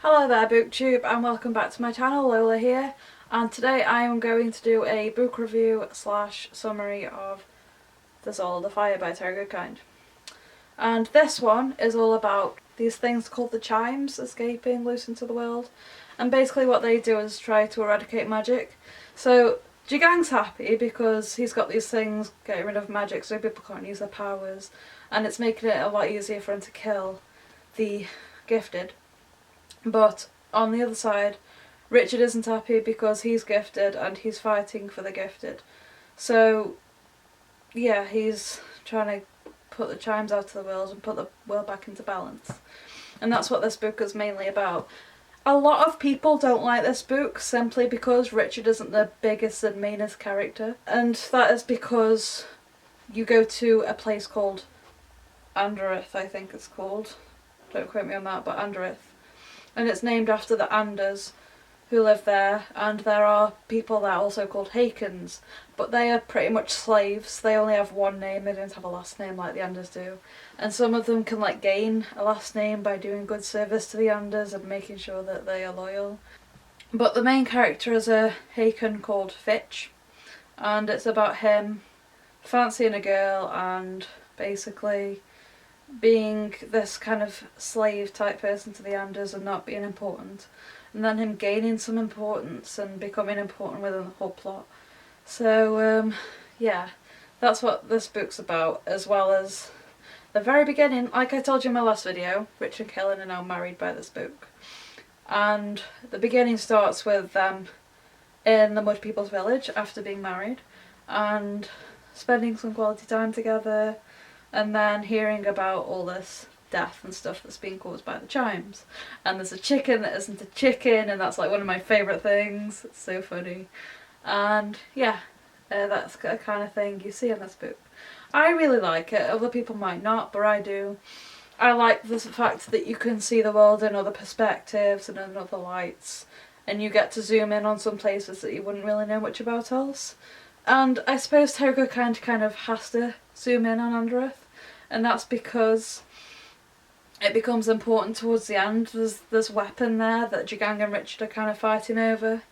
Hello there BookTube and welcome back to my channel. Lola here, and today I am going to do a book review slash summary of The Soul of the Fire by Terry Goodkind. And this one is all about these things called the chimes escaping loose into the world, and basically what they do is try to eradicate magic. So Jigang's happy because he's got these things getting rid of magic so people can't use their powers, and it's making it a lot easier for him to kill the gifted. But on the other side, Richard isn't happy because he's gifted and he's fighting for the gifted. So yeah, he's trying to put the chimes out of the world and put the world back into balance. And that's what this book is mainly about. A lot of people don't like this book simply because Richard isn't the biggest and mainest character. And that is because you go to a place called Anderith, I think it's called. Don't quote me on that, but Anderith. And it's named after the Anders who live there, and there are people there also called Hakons, but they are pretty much slaves. They only have one name, they don't have a last name like the Anders do. And some of them can gain a last name by doing good service to the Anders and making sure that they are loyal. But the main character is a Hakon called Fitch, and it's about him fancying a girl and basically being this kind of slave type person to the Anders and not being important, and then him gaining some importance and becoming important within the whole plot. So yeah, that's what this book's about, as well as the very beginning. Like I told you in my last video, Richard and Kaelin are now married by this book, and the beginning starts with them in the Mud People's village after being married and spending some quality time together, and then hearing about all this death and stuff that's being caused by the chimes. And there's a chicken that isn't a chicken, and that's one of my favourite things. It's so funny. And yeah, that's the kind of thing you see in this book. I really like it. Other people might not, but I do. I like the fact that you can see the world in other perspectives and in other lights, and you get to zoom in on some places that you wouldn't really know much about else. And I suppose Terry Goodkind kind of has to zoom in on Anderith, and that's because it becomes important towards the end. There's weapon there that Jigang and Richard are kind of fighting over,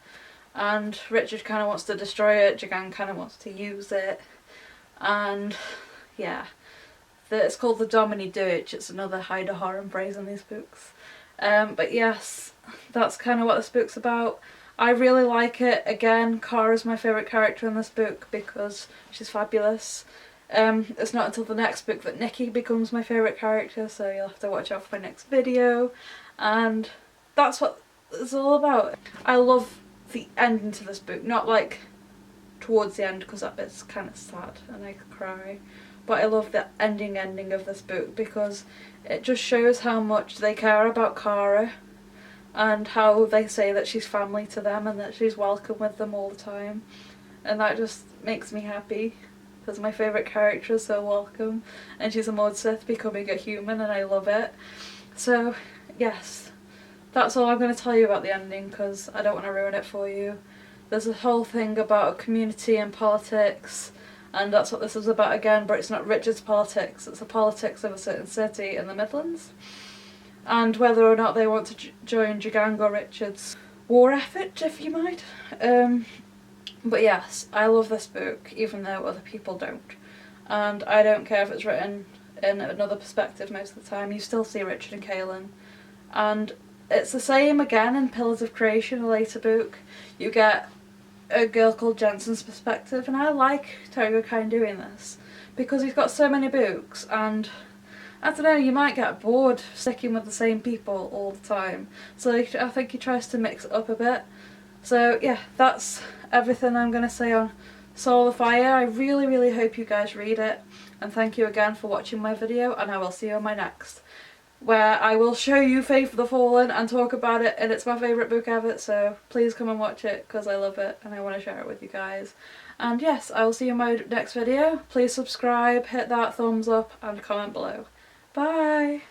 and Richard kind of wants to destroy it, Jigang kind of wants to use it, and yeah, it's called the Domini Deutsch. It's another Heide Horan phrase in these books. But yes, that's kind of what this book's about. I really like it. Again, Kara's my favourite character in this book because she's fabulous. It's not until the next book that Nikki becomes my favourite character, so you'll have to watch out for my next video. And that's what it's all about. I love the ending to this book, not towards the end because that bit's kind of sad and I could cry, but I love the ending of this book because it just shows how much they care about Kara and how they say that she's family to them and that she's welcome with them all the time. And that just makes me happy because my favourite character is so welcome, and she's a Maud Sith becoming a human, and I love it. So yes, that's all I'm going to tell you about the ending because I don't want to ruin it for you. There's a whole thing about a community and politics, and that's what this is about again, but it's not Richard's politics, it's the politics of a certain city in the Midlands, and whether or not they want to join Jigang or Richard's war effort, if you might. But yes, I love this book, even though other people don't. And I don't care if it's written in another perspective most of the time. You still see Richard and Kaelin. And it's the same again in Pillars of Creation, a later book. You get a girl called Jensen's perspective, and I like Terry Goodkind doing this because he's got so many books, and I don't know, you might get bored sticking with the same people all the time. So I think he tries to mix it up a bit. So yeah, that's everything I'm going to say on Soul of the Fire. I really hope you guys read it, and thank you again for watching my video, and I will see you on my next, where I will show you Faith of the Fallen and talk about it, and it's my favourite book ever, so please come and watch it because I love it and I want to share it with you guys. And yes, I will see you in my next video. Please subscribe, hit that thumbs up and comment below. Bye!